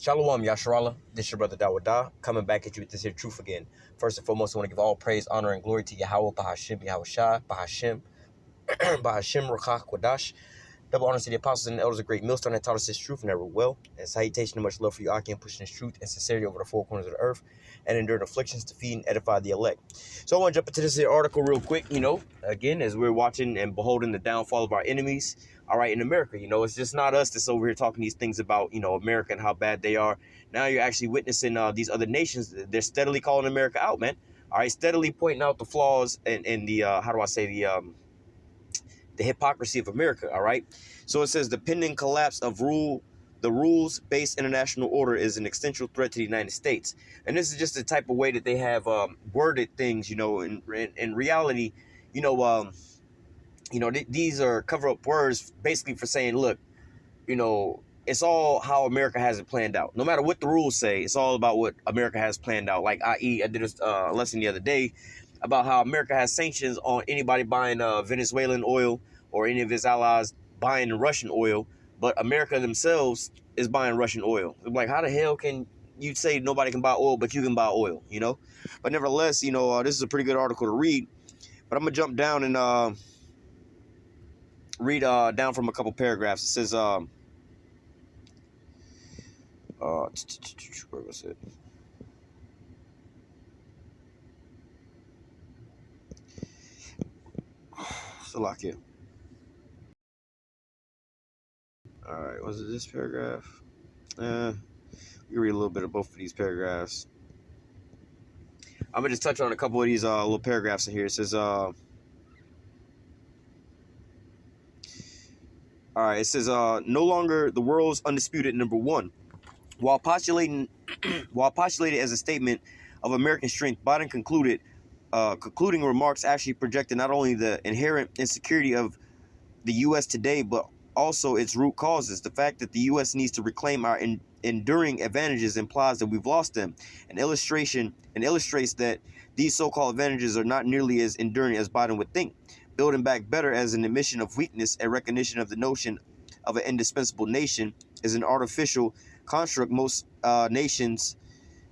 Shalom, Yasharallah. This your brother Dawada, coming back at you with this here truth again. First and foremost, I want to give all praise, honor, and glory to Yahweh, Bahashim, Yahushua, Bahashim, Bahashim, Ruchach, Quadash. Double honors to the apostles and the elders of Great Millstone that taught us this truth never will. And salutation and much love for you, Aki, and pushing this truth and sincerity over the four corners of the earth and enduring afflictions to feed and edify the elect. So I want to jump into this here article real quick, again, as we're watching and beholding the downfall of our enemies, all right, in America. It's just not us that's over here talking these things about, America and how bad they are. Now you're actually witnessing these other nations. They're steadily calling America out, man. All right, steadily pointing out the flaws and the, the hypocrisy of America, all right? So it says the pending collapse of the rules-based international order is an existential threat to the United States. And this is just the type of way that they have worded things, in reality, these are cover-up words basically for saying, look, it's all how America has it planned out. No matter what the rules say, it's all about what America has planned out. Like, i.e., I did a lesson the other day about how America has sanctions on anybody buying Venezuelan oil or any of his allies buying Russian oil, but America themselves is buying Russian oil. Like, how the hell can you say nobody can buy oil, but you can buy oil, But nevertheless, this is a pretty good article to read. But I'm going to jump down and read down from a couple paragraphs. It says, where was it? Salakia. All right, was it this paragraph? You read a little bit of both of these paragraphs. I'm gonna just touch on a couple of these little paragraphs in here. It says, all right, it says, no longer the world's undisputed number one. While postulated as a statement of American strength, Biden concluding remarks actually projected not only the inherent insecurity of the U.S. today, but also its root causes. The fact that the U.S. needs to reclaim our enduring advantages implies that we've lost them. An illustration illustrates that these so-called advantages are not nearly as enduring as Biden would think. Building back better as an admission of weakness, a recognition of the notion of an indispensable nation is an artificial construct. Most nations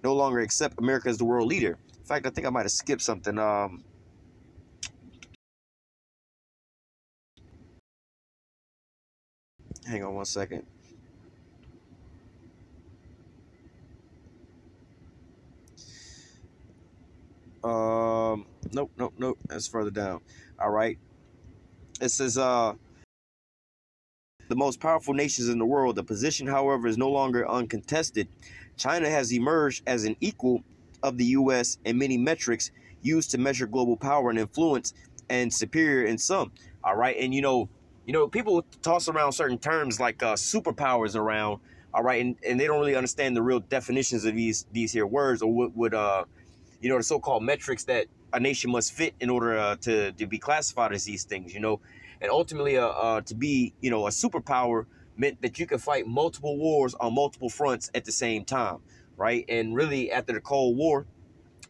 no longer accept America as the world leader. In fact, I think I might have skipped something. Hang on one second. Nope. That's further down. All right. It says, the most powerful nations in the world. The position, however, is no longer uncontested. China has emerged as an equal of the U.S. in many metrics used to measure global power and influence, and superior in some. All right. And, people toss around certain terms like superpowers around. All right. And they don't really understand the real definitions of these here words, or what would, the so-called metrics that a nation must fit in order to be classified as these things, And ultimately, to be, a superpower meant that you could fight multiple wars on multiple fronts at the same time, right? And really, after the Cold War,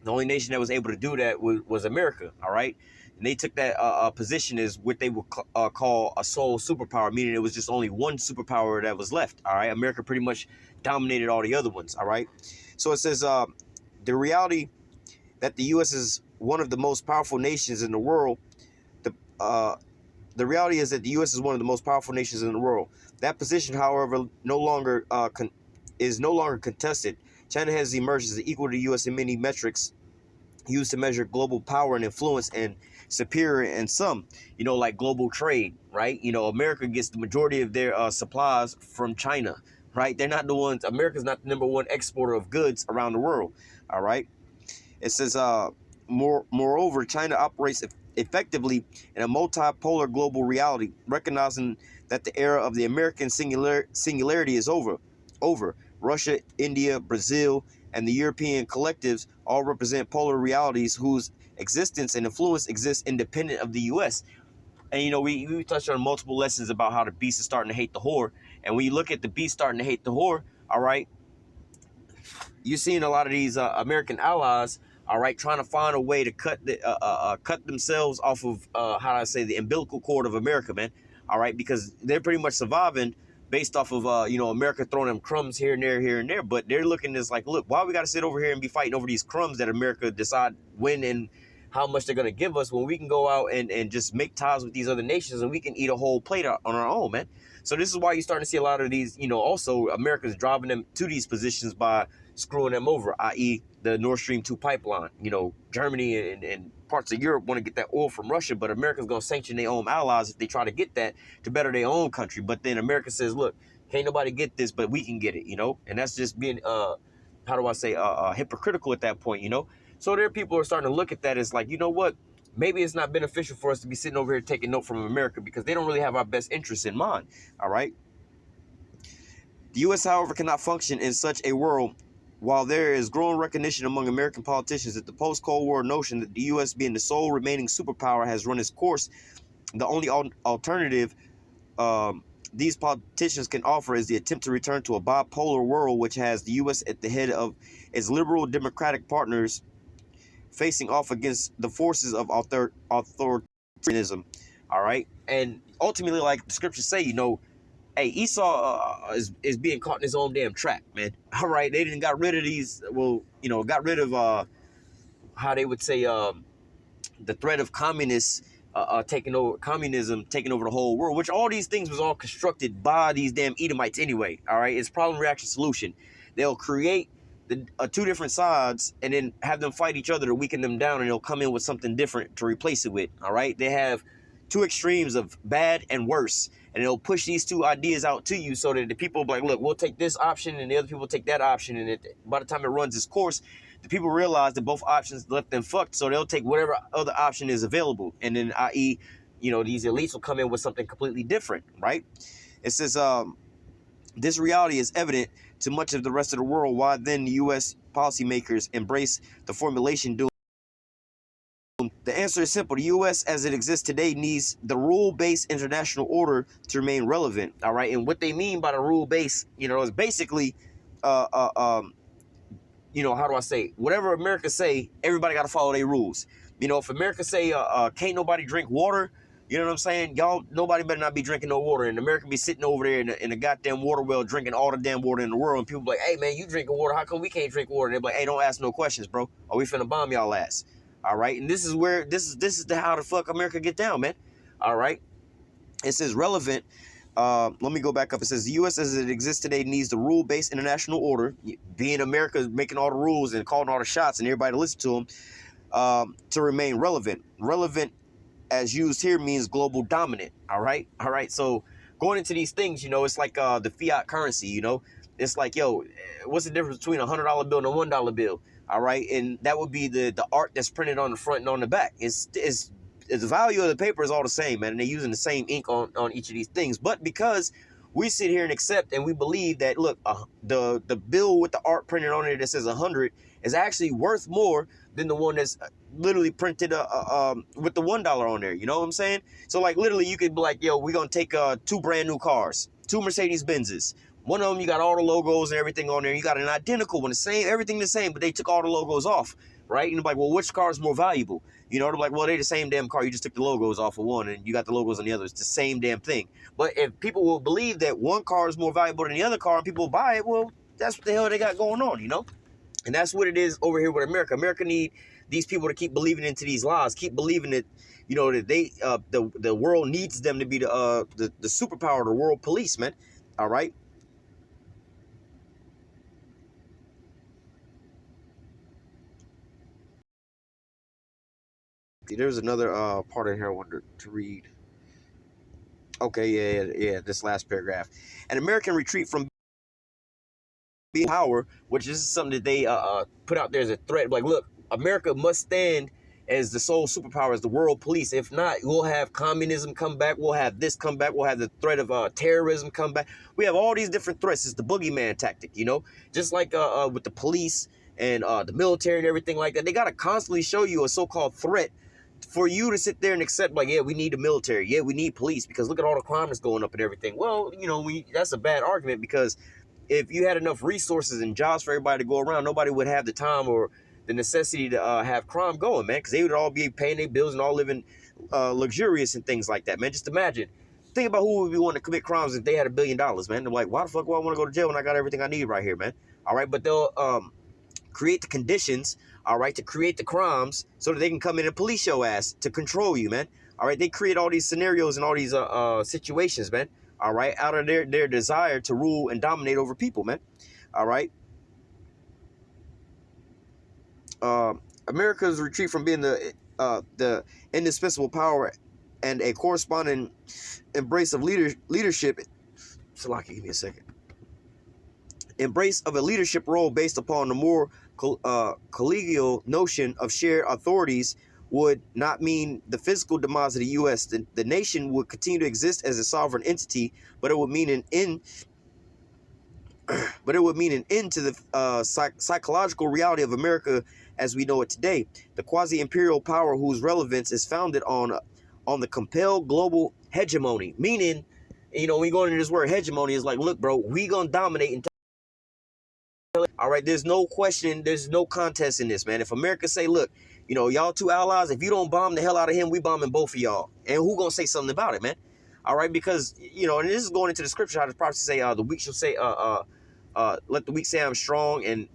the only nation that was able to do that was America, all right? And they took that position as what they would call a sole superpower, meaning it was just only one superpower that was left, all right? America pretty much dominated all the other ones, all right? So it says, the reality that the U.S. is one of the most powerful nations in the world, the reality is that the U.S. is one of the most powerful nations in the world. That position, however, no longer contested. China has emerged as equal to the U.S. in many metrics used to measure global power and influence, and superior in some, like global trade, right? America gets the majority of their supplies from China, right? They're not the ones. America's not the number one exporter of goods around the world, all right? It says, moreover, China operates effectively in a multipolar global reality, recognizing that the era of the American singularity is over. Russia, India, Brazil, and the European collectives all represent polar realities whose existence and influence exist independent of the U.S. And, we touched on multiple lessons about how the beast is starting to hate the whore. And when you look at the beast starting to hate the whore, all right, you're seeing a lot of these American allies, all right, trying to find a way to cut themselves off of, the umbilical cord of America, man. All right, because they're pretty much surviving based off of America throwing them crumbs here and there, here and there. But they're looking at this like, look, why we got to sit over here and be fighting over these crumbs that America decide when and how much they're gonna give us, when we can go out and just make ties with these other nations and we can eat a whole plate on our own, man. So this is why you're starting to see a lot of these, also America's driving them to these positions by screwing them over, i.e. the Nord Stream 2 pipeline. Germany and parts of Europe want to get that oil from Russia, but America's going to sanction their own allies if they try to get that to better their own country. But then America says, look, can't nobody get this, but we can get it, and that's just being, hypocritical at that point, So there are people who are starting to look at that as like, you know what, maybe it's not beneficial for us to be sitting over here taking note from America because they don't really have our best interests in mind, all right? The U.S., however, cannot function in such a world. While there is growing recognition among American politicians that the post-Cold War notion that the U.S. being the sole remaining superpower has run its course, the only alternative these politicians can offer is the attempt to return to a bipolar world which has the U.S. at the head of its liberal democratic partners facing off against the forces of authoritarianism, all right? And ultimately, like the scriptures say, hey, Esau is being caught in his own damn trap, man. All right, they didn't got rid of these. Well, got rid of how they would say the threat of communism taking over the whole world. Which all these things was all constructed by these damn Edomites anyway. All right, it's problem, reaction, solution. They'll create the two different sides and then have them fight each other to weaken them down, and they'll come in with something different to replace it with. All right, they have two extremes of bad and worse. And they'll push these two ideas out to you so that the people like, look, we'll take this option and the other people take that option. And by the time it runs its course, the people realize that both options left them fucked. So they'll take whatever other option is available. And then, i.e., these elites will come in with something completely different, right? It says, this reality is evident to much of the rest of the world. Why then the U.S. policymakers embrace the formulation The answer is simple. The U.S. as it exists today needs the rule-based international order to remain relevant. All right. And what they mean by the rule-based, is basically, how do I say? Whatever America say, everybody got to follow their rules. If America say, can't nobody drink water, you know what I'm saying? Nobody better not be drinking no water. And America be sitting over there in a goddamn water well drinking all the damn water in the world. And people be like, hey, man, you drinking water. How come we can't drink water? And they're like, hey, don't ask no questions, bro. Or we finna bomb y'all ass. All right, and this is how the fuck America get down, man. All right, it says relevant. Let me go back up. It says the U.S. as it exists today needs the rule-based international order, being America making all the rules and calling all the shots and everybody listen to them, to remain relevant. Relevant, as used here, means global dominant. All right. So going into these things, it's like the fiat currency. It's like, yo, what's the difference between $100 bill and a $1 bill? All right, and that would be the art that's printed on the front and on the back. It's the value of the paper is all the same, man, and they're using the same ink on each of these things. But because we sit here and accept and we believe that, look, the bill with the art printed on it that says 100 is actually worth more than the one that's literally printed with the $1 on there. You know what I'm saying? So like literally, you could be like, yo, we're gonna take two brand new cars, two Mercedes Benzes. One of them, you got all the logos and everything on there. You got an identical one, everything the same, but they took all the logos off, right? And they're like, well, which car is more valuable? They're like, well, they're the same damn car. You just took the logos off of one and you got the logos on the other. It's the same damn thing. But if people will believe that one car is more valuable than the other car and people will buy it, well, that's what the hell they got going on, And that's what it is over here with America. America need these people to keep believing into these lies, keep believing that, that they, the world needs them to be the superpower, the world police, man. All right. There's another part in here I wanted to read. Okay, yeah, this last paragraph. An American retreat from being power, which is something that they put out there as a threat. Like, look, America must stand as the sole superpower, as the world police. If not, we'll have communism come back. We'll have this come back. We'll have the threat of terrorism come back. We have all these different threats. It's the boogeyman tactic, just like with the police and the military and everything like that. They got to constantly show you a so-called threat for you to sit there and accept, like, yeah, we need the military. Yeah, we need police because look at all the crime that's going up and everything. Well, that's a bad argument because if you had enough resources and jobs for everybody to go around, nobody would have the time or the necessity to have crime going, man, because they would all be paying their bills and all living luxurious and things like that, man. Just imagine think about who would be wanting to commit crimes if they had $1 billion, man. They're like, why the fuck do I want to go to jail when I got everything I need right here, man? All right, but they'll create the conditions, all right, to create the crimes so that they can come in and police your ass to control you, man. All right, they create all these scenarios and all these situations, man. All right, out of their desire to rule and dominate over people, man. All right. America's retreat from being the indispensable power and a corresponding embrace of leadership. Salaki, give me a second. Embrace of a leadership role based upon the more collegial notion of shared authorities would not mean the physical demise of the U.S. The nation would continue to exist as a sovereign entity, but it would mean an end. But it would mean an end to the psychological reality of America as we know it today. The quasi-imperial power whose relevance is founded on the compelled global hegemony. Meaning, you know, when you go into this word hegemony, it's like, look, bro, we gonna dominate and all right, there's no question, there's no contest in this, man. If America say, look, you know, y'all two allies, if you don't bomb the hell out of him, we bombing both of y'all. And who gonna say something about it, man? All right, because, you know, and this is going into the scripture, how the prophet say, the weak shall say, let the weak say I'm strong, and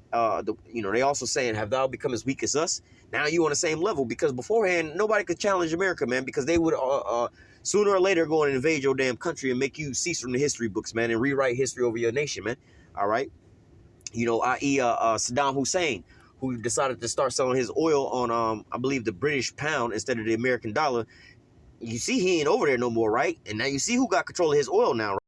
you know, they also saying, have thou become as weak as us? Now you on the same level, because beforehand nobody could challenge America, man, because they would sooner or later go and invade your damn country and make you cease from the history books, man, and rewrite history over your nation, man. All right, you know, i.e. Saddam Hussein, who decided to start selling his oil on I believe the British pound instead of the American dollar. You see, he ain't over there no more, right? And now you see who got control of his oil now, right?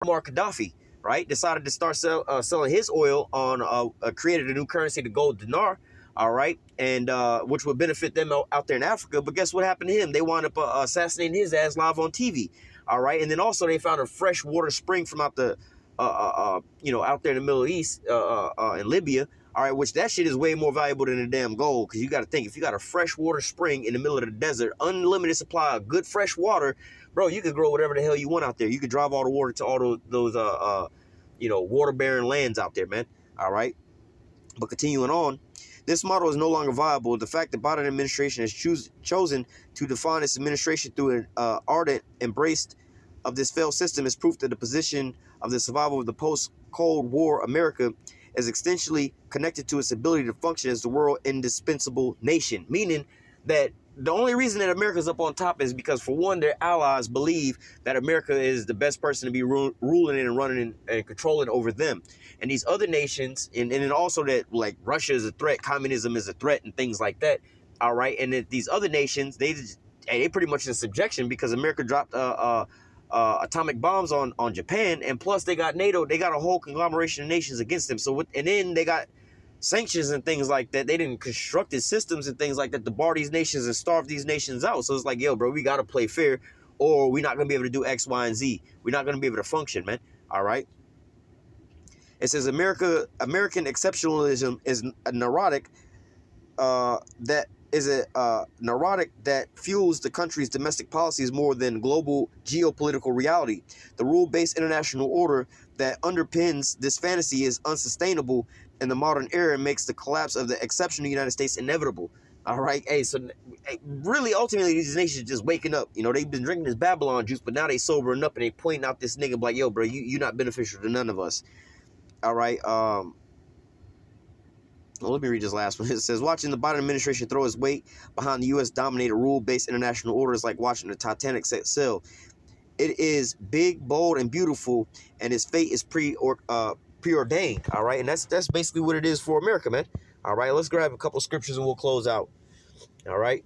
Muammar Gaddafi, right, decided to start selling his oil on created a new currency, the gold dinar, all right, and which would benefit them out there in Africa. But guess what happened to him? They wound up assassinating his ass live on TV, all right. And then also they found a fresh water spring from out the you know, out there in the Middle East, in Libya, all right, which that shit is way more valuable than the damn gold, because you got to think, if you got a fresh water spring in the middle of the desert, unlimited supply of good fresh water, bro, you could grow whatever the hell you want out there. You could drive all the water to all those you know, water-bearing lands out there, man. All right. But continuing on, this model is no longer viable. The fact that Biden administration has chosen to define its administration through an ardent embrace of this failed system is proof that the position of the survival of the post-Cold War America is extensionally connected to its ability to function as the world indispensable nation. Meaning that the only reason that America's up on top is because, for one, their allies believe that America is the best person to be ruling and running and controlling over them. And these other nations, and then also that, like, Russia is a threat, communism is a threat, and things like that. All right. And that these other nations, they pretty much in subjection because America dropped atomic bombs on Japan, and plus they got NATO, they got a whole conglomeration of nations against them. So and then they got sanctions and things like that. They didn't constructed systems and things like that to bar these nations and starve these nations out. So it's like, yo, bro, we got to play fair, or we're not going to be able to do X, Y, and Z. We're not going to be able to function, man. All right. It says American exceptionalism is a neurotic that fuels the country's domestic policies more than global geopolitical reality. The rule-based international order that underpins this fantasy is unsustainable in the modern era and makes the collapse of the exceptional United States inevitable. All right, hey, so really, ultimately, these nations just waking up. You know, they've been drinking this Babylon juice, but now they sobering up and they pointing out this nigga like, yo, bro, you're not beneficial to none of us. All right, well, let me read this last one. It says, watching the Biden administration throw its weight behind the U.S.-dominated rule-based international order is like watching the Titanic set sail. It is big, bold, and beautiful, and its fate is preordained. All right, and that's basically what it is for America, man. All right, let's grab a couple scriptures and we'll close out. All right,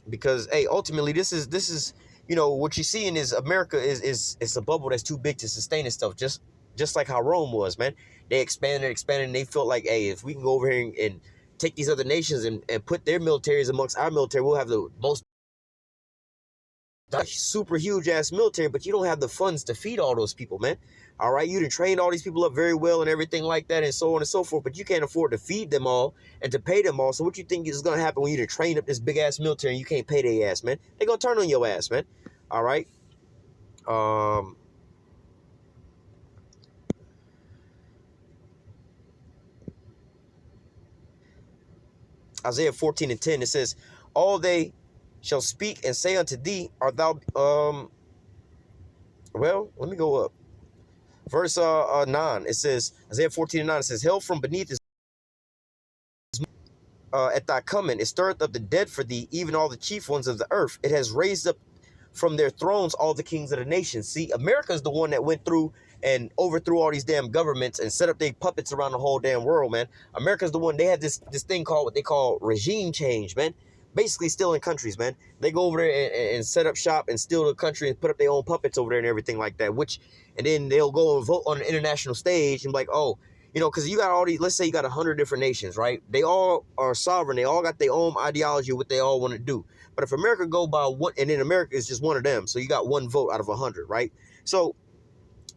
because hey, ultimately, this is you know what you're seeing is America is a bubble that's too big to sustain itself. Just like how Rome was, man. They expanded, and they felt like, hey, if we can go over here and take these other nations and put their militaries amongst our military, we'll have the most super huge ass military, but you don't have the funds to feed all those people, man. All right, you done trained all these people up very well and everything like that and so on and so forth, but you can't afford to feed them all and to pay them all. So what you think is going to happen when you done train up this big ass military and you can't pay their ass, man? They're going to turn on your ass, man. All right. Isaiah 14:10, it says, all they shall speak and say unto thee, art thou Well, let me go up. Verse 9, it says, Isaiah 14:9, it says, hell from beneath is at thy coming. It stirreth up the dead for thee, even all the chief ones of the earth. It has raised up from their thrones all the kings of the nations. See, America is the one that went through and overthrew all these damn governments and set up their puppets around the whole damn world, man. America's the one, they had this thing called what they call regime change, man. Basically stealing countries, man. They go over there and set up shop and steal the country and put up their own puppets over there and everything like that, and then they'll go and vote on an international stage and be like, oh, because you got all these, let's say you got 100 different nations, right? They all are sovereign. They all got their own ideology of what they all want to do. But if America go by one, and then America is just one of them, so you got one vote out of 100, right? So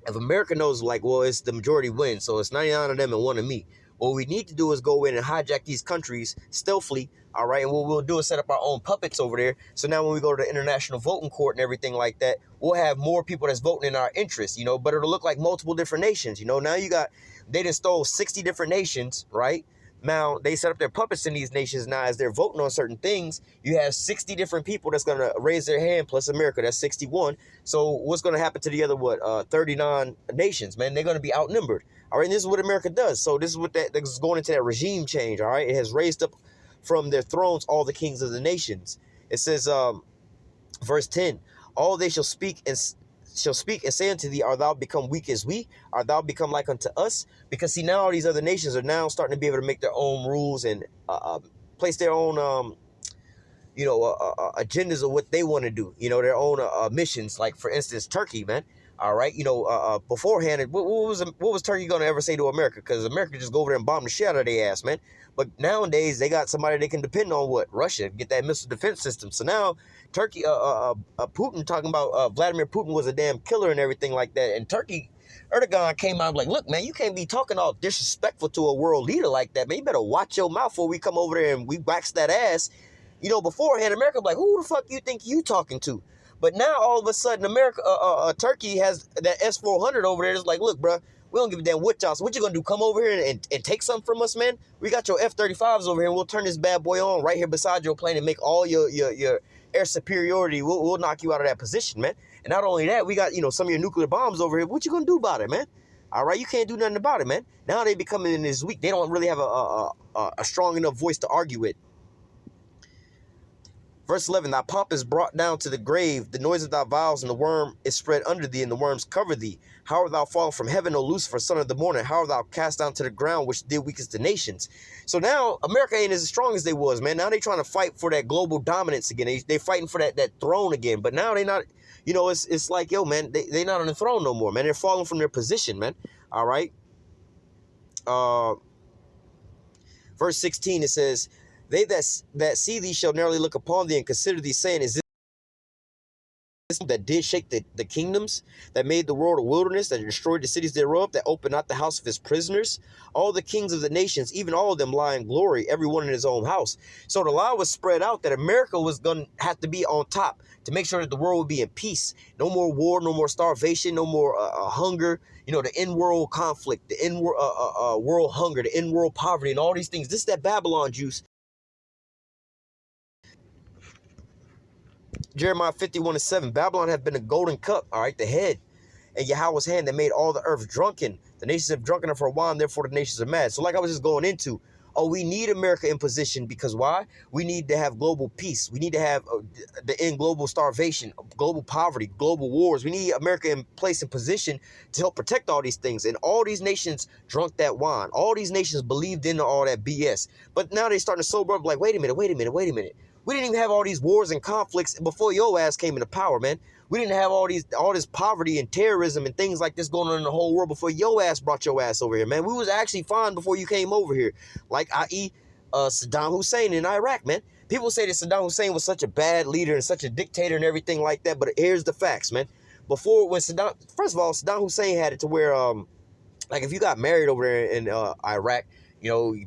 if America knows, like, well, it's the majority win, so it's 99 of them and one of me. What we need to do is go in and hijack these countries stealthily, all right? And what we'll do is set up our own puppets over there. So now when we go to the international voting court and everything like that, we'll have more people that's voting in our interest, but it'll look like multiple different nations, Now they just stole 60 different nations, right? Now, they set up their puppets in these nations. Now, as they're voting on certain things, you have 60 different people that's going to raise their hand, plus America. That's 61. So what's going to happen to the other, 39 nations, man? They're going to be outnumbered. All right, and this is what America does. So this is going into that regime change, all right? It has raised up from their thrones all the kings of the nations. It says, verse 10, all they shall speak and say unto thee, art thou become weak as we? Art thou become like unto us? Because see, now all these other nations are now starting to be able to make their own rules and place their own agendas of what they want to do, their own missions. Like, for instance, Turkey, man. All right, beforehand, what was Turkey going to ever say to America? Because America just go over there and bomb the shit out of their ass, man. But nowadays, they got somebody they can depend on, what? Russia, get that missile defense system. So now, Turkey, Putin talking about Vladimir Putin was a damn killer and everything like that. And Turkey, Erdogan came out like, look, man, you can't be talking all disrespectful to a world leader like that, man. You better watch your mouth before we come over there and we wax that ass. Beforehand, America be like, who the fuck you think you talking to? But now, all of a sudden, Turkey has that S-400 over there. It's like, look, bro, we don't give a damn what y'all. So what you gonna do? Come over here and take something from us, man? We got your F-35s over here. And we'll turn this bad boy on right here beside your plane and make all your air superiority. We'll knock you out of that position, man. And not only that, we got some of your nuclear bombs over here. What you gonna do about it, man? All right, you can't do nothing about it, man. Now they becoming in this week. They don't really have a strong enough voice to argue with. Verse 11, thy pomp is brought down to the grave, the noise of thy vows, and the worm is spread under thee, and the worms cover thee. How art thou fallen from heaven, O Lucifer, son of the morning? How art thou cast down to the ground, which did weakest the nations? So now, America ain't as strong as they was, man. Now they trying to fight for that global dominance again. They fighting for that throne again. But now they not, it's like, yo, man, they not on the throne no more, man. They're falling from their position, man. All right. Verse 16, it says, they that see thee shall narrowly look upon thee and consider thee, saying, is this that did shake the kingdoms, that made the world a wilderness, that destroyed the cities thereof, that opened not the house of his prisoners? All the kings of the nations, even all of them, lie in glory, every one in his own house. So the lie was spread out that America was going to have to be on top to make sure that the world would be in peace. No more war, no more starvation, no more hunger, the in-world conflict, the in-world world hunger, the in-world poverty, and all these things. This is that Babylon juice. Jeremiah 51:7, Babylon hath been a golden cup, all right, the head, and Yahweh's hand that made all the earth drunken. The nations have drunken of her wine, therefore the nations are mad. So like I was just going into, we need America in position because why? We need to have global peace. We need to have the end global starvation, global poverty, global wars. We need America in place and position to help protect all these things. And all these nations drunk that wine. All these nations believed in all that BS. But now they're starting to sober up like, wait a minute. We didn't even have all these wars and conflicts before your ass came into power, man. We didn't have all this poverty and terrorism and things like this going on in the whole world before your ass brought your ass over here, man. We was actually fine before you came over here. Like, i.e., Saddam Hussein in Iraq, man. People say that Saddam Hussein was such a bad leader and such a dictator and everything like that, but here's the facts, man. First of all, Saddam Hussein had it to where, like, if you got married over there in Iraq,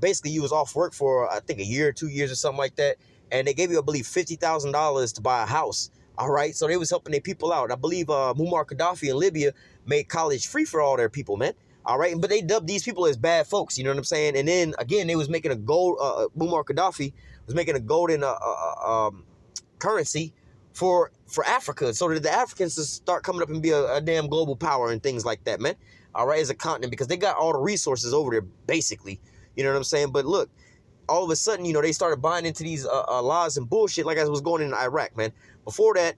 basically you was off work for, I think, a year or 2 years or something like that. And they gave you, I believe, $50,000 to buy a house. All right. So they was helping their people out. I believe Muammar Gaddafi in Libya made college free for all their people, man. All right. But they dubbed these people as bad folks. You know what I'm saying? And then, again, they was making a gold. Muammar Gaddafi was making a golden currency for Africa, so that the Africans to start coming up and be a damn global power and things like that, man. All right, as a continent, because they got all the resources over there, basically. You know what I'm saying? But look, all of a sudden, you know, they started buying into these laws and bullshit like as was going in Iraq, man. Before that,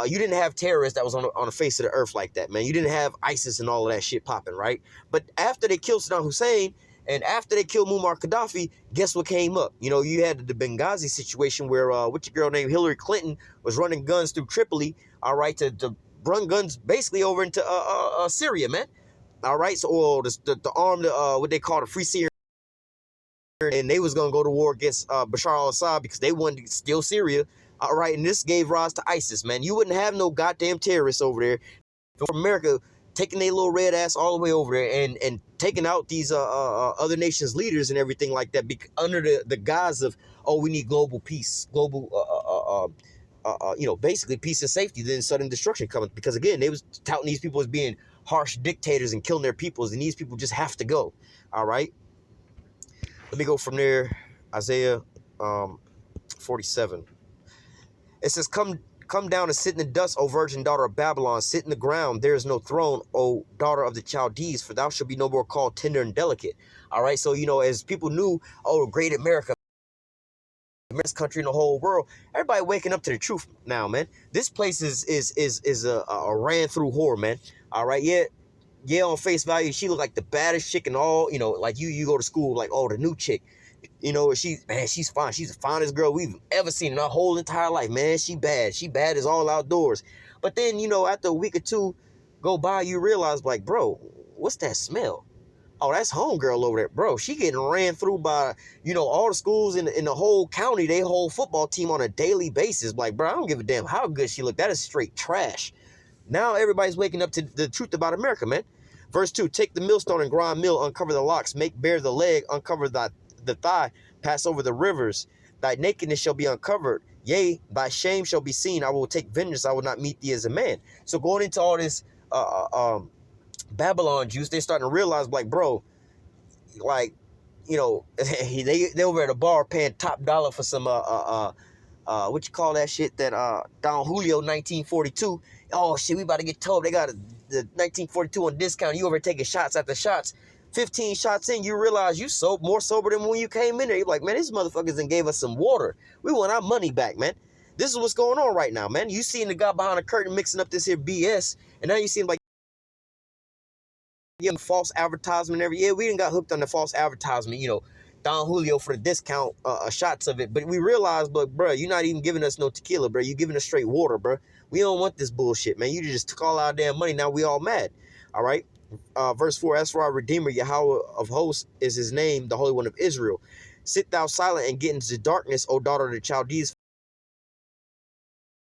you didn't have terrorists that was on the face of the earth like that, man. You didn't have ISIS and all of that shit popping, right? But after they killed Saddam Hussein and after they killed Muammar Gaddafi, guess what came up? You know, you had the Benghazi situation where what's your girl named Hillary Clinton was running guns through Tripoli, all right, to run guns basically over into Syria, man. All right, so the armed, what they call the Free Syrian, and they was going to go to war against Bashar al-Assad because they wanted to steal Syria. All right, and this gave rise to ISIS, man. You wouldn't have no goddamn terrorists over there from America taking their little red ass all the way over there and taking out these other nations' leaders and everything like that under the guise of, oh, we need global peace, global, you know, basically peace and safety, then sudden destruction coming. Because, again, they was touting these people as being harsh dictators and killing their peoples, and these people just have to go, all right? Let me go from there. Isaiah 47. It says, come down and sit in the dust, O virgin daughter of Babylon. Sit in the ground. There is no throne, O daughter of the Chaldees, for thou shalt be no more called tender and delicate. All right. So, you know, as people knew, oh, great America, the best country in the whole world, everybody waking up to the truth now, man. This place is a ran through whore, man. All right. Yeah, on face value, she look like the baddest chick in all, you know, like you go to school, like, oh, the new chick. You know, she's fine. She's the finest girl we've ever seen in our whole entire life, man. She bad. She bad as all outdoors. But then, you know, after a week or two go by, you realize, like, bro, what's that smell? Oh, that's homegirl over there. Bro, she getting ran through by, you know, all the schools in the whole county, they whole football team on a daily basis. Like, bro, I don't give a damn how good she look. That is straight trash. Now everybody's waking up to the truth about America, man. Verse 2, take the millstone and grind mill, uncover the locks, make bare the leg, uncover the thigh, pass over the rivers. Thy nakedness shall be uncovered. Yea, thy shame shall be seen. I will take vengeance. I will not meet thee as a man. So going into all this Babylon juice, they're starting to realize, like, bro, like, you know, they over at a bar paying top dollar for some what you call that shit that Don Julio 1942. Oh shit, we about to get told they got the 1942 on discount. You over taking shots after shots. 15 shots in, you realize you more sober than when you came in there. You're like, man, these motherfuckers done gave us some water. We want our money back, man. This is what's going on right now, man. You seeing the guy behind the curtain mixing up this here BS, and now you see him like false advertisement every year. We didn't got hooked on the false advertisement, you know, Don Julio for the discount shots of it. But we realized, but bro, you're not even giving us no tequila, bro. You're giving us straight water, bro. We don't want this bullshit, man. You just took all our damn money. Now we all mad. All right. Verse 4, as for our Redeemer, Yahweh of hosts is his name, the Holy One of Israel. Sit thou silent and get into darkness, O daughter of the Chaldees.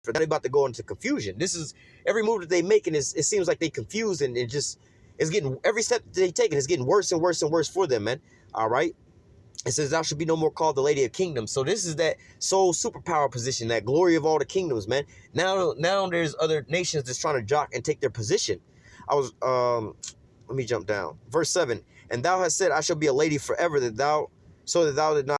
For they're about to go into confusion. This is every move that they making it seems like they confused and it just it's getting every step that they taking is getting worse and worse and worse for them, man. All right. It says, thou should be no more called the Lady of Kingdoms. So this is that sole superpower position, that glory of all the kingdoms, man. Now there's other nations that's trying to jock and take their position. I was let me jump down. Verse 7. And thou hast said, I shall be a lady forever, that thou did not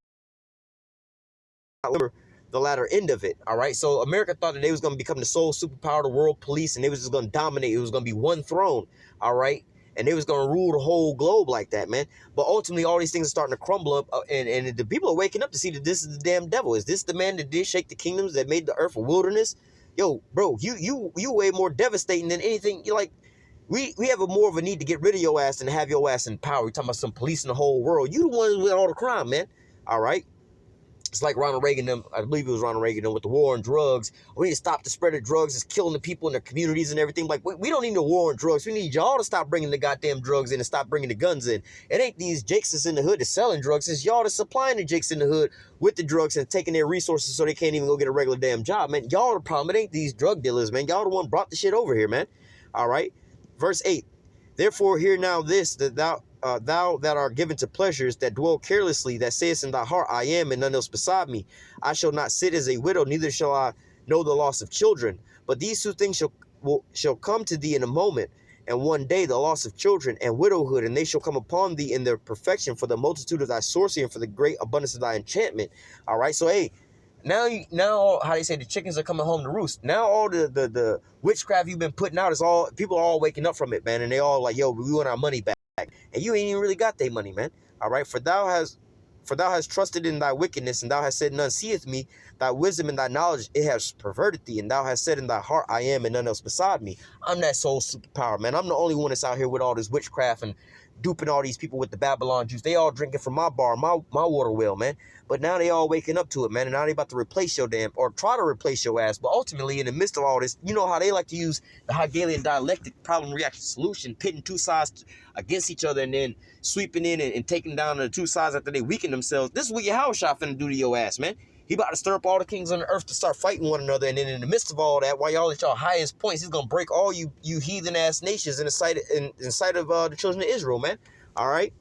remember the latter end of it. All right. So America thought that they was going to become the sole superpower, the world police, and they was just going to dominate. It was going to be one throne. All right. And they was going to rule the whole globe like that, man. But ultimately, all these things are starting to crumble up. And the people are waking up to see that this is the damn devil. Is this the man that did shake the kingdoms, that made the earth a wilderness? Yo, bro, you way more devastating than anything. You're like, we have more of a need to get rid of your ass than to have your ass in power. We're talking about some police in the whole world. You the one with all the crime, man. All right. It's like Ronald Reagan, I believe it was Ronald Reagan, with the war on drugs. We need to stop the spread of drugs. It's killing the people in their communities and everything. Like, we don't need no war on drugs. We need y'all to stop bringing the goddamn drugs in and stop bringing the guns in. It ain't these jakes that's in the hood that's selling drugs. It's y'all that's supplying the jakes in the hood with the drugs and taking their resources so they can't even go get a regular damn job, man. Y'all the problem. It ain't these drug dealers, man. Y'all the one brought the shit over here, man. All right. Verse 8. Therefore, hear now this, that thou that are given to pleasures, that dwell carelessly, that sayest in thy heart, I am, and none else beside me. I shall not sit as a widow, neither shall I know the loss of children. But these two things shall come to thee in a moment, and one day the loss of children and widowhood, and they shall come upon thee in their perfection, for the multitude of thy sorcery and for the great abundance of thy enchantment. All right, so hey, now how they say the chickens are coming home to roost. Now all the witchcraft you've been putting out is all, people are all waking up from it, man, and they all like, yo, we want our money back, and you ain't even really got their money, man. All right, for thou hast trusted in thy wickedness, and thou hast said, none seeth me. Thy wisdom and thy knowledge, it has perverted thee, and thou hast said in thy heart, I am, and none else beside me. I'm that sole superpower, man. I'm the only one that's out here with all this witchcraft and duping all these people with the Babylon juice. They all drinking from my bar, my water well, man. But now they all waking up to it, man, and now they about to replace your damn, or try to replace your ass. But ultimately, in the midst of all this, you know how they like to use the Hegelian dialectic, problem, reaction, solution, pitting two sides against each other, and then sweeping in and taking down the two sides after they weaken themselves. This is what Yahushua finna do to your ass, man. He about to stir up all the kings on the earth to start fighting one another, and then in the midst of all that, while y'all at y'all highest points, he's gonna break all you heathen ass nations in the sight of the children of Israel, man. All right,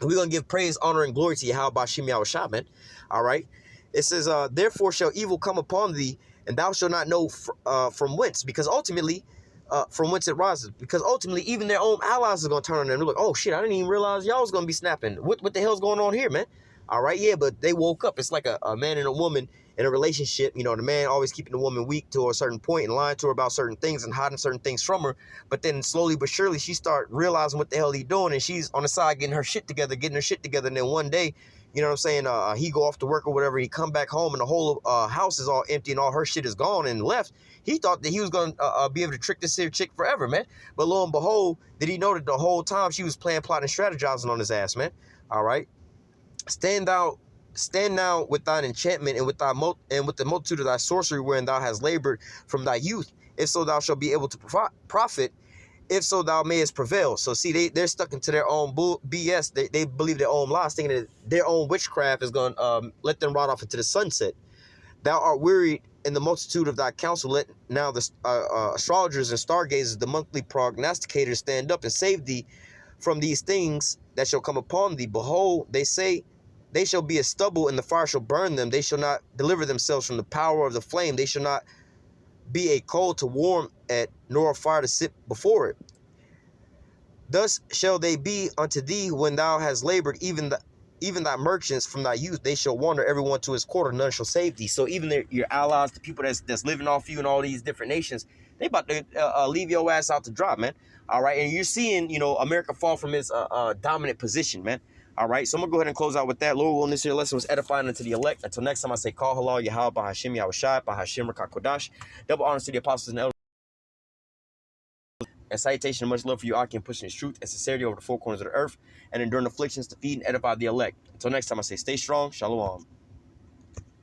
and we're gonna give praise, honor, and glory to Yahweh Bashim Yahushua, man. All right, it says, therefore shall evil come upon thee, and thou shalt not know from whence, because ultimately, from whence it rises, because ultimately even their own allies are gonna turn on them. They're like, oh shit, I didn't even realize y'all was gonna be snapping. What the hell's going on here, man? All right, yeah, but they woke up. It's like a man and a woman in a relationship. You know, the man always keeping the woman weak to a certain point and lying to her about certain things and hiding certain things from her. But then slowly but surely, she start realizing what the hell he doing, and she's on the side getting her shit together. And then one day, you know what I'm saying, he go off to work or whatever, he come back home and the whole house is all empty and all her shit is gone and left. He thought that he was going to be able to trick this here chick forever, man. But lo and behold, did he know that the whole time she was playing, plotting, strategizing on his ass, man? All right. Stand now with thine enchantment and with the multitude of thy sorcery wherein thou hast labored from thy youth, if so thou shalt be able to profit, if so thou mayest prevail. So see, they're stuck into their own BS. They believe their own lies, thinking that their own witchcraft is going to let them ride off into the sunset. Thou art wearied in the multitude of thy counsel. Let now the astrologers and stargazers, the monthly prognosticators, stand up and save thee from these things that shall come upon thee. Behold, they say, they shall be as stubble, and the fire shall burn them. They shall not deliver themselves from the power of the flame. They shall not be a coal to warm at, nor a fire to sit before it. Thus shall they be unto thee when thou hast labored, even thy merchants from thy youth. They shall wander everyone to his quarter, none shall save thee. So even your allies, the people that's living off you in all these different nations, they about to leave your ass out to dry, man. All right, and you're seeing, you know, America fall from its dominant position, man. All right, so I'm going to go ahead and close out with that. Lord willing, this here lesson was edifying unto the elect. Until next time, I say, call halal, Yahweh, Bahashim, Yahushai, Bahashim, Rakak Kodash. Double honors to the apostles and elders. And salutation and much love for you, Aki, and pushing his truth and sincerity over the four corners of the earth, and enduring afflictions to feed and edify the elect. Until next time, I say, stay strong. Shalom.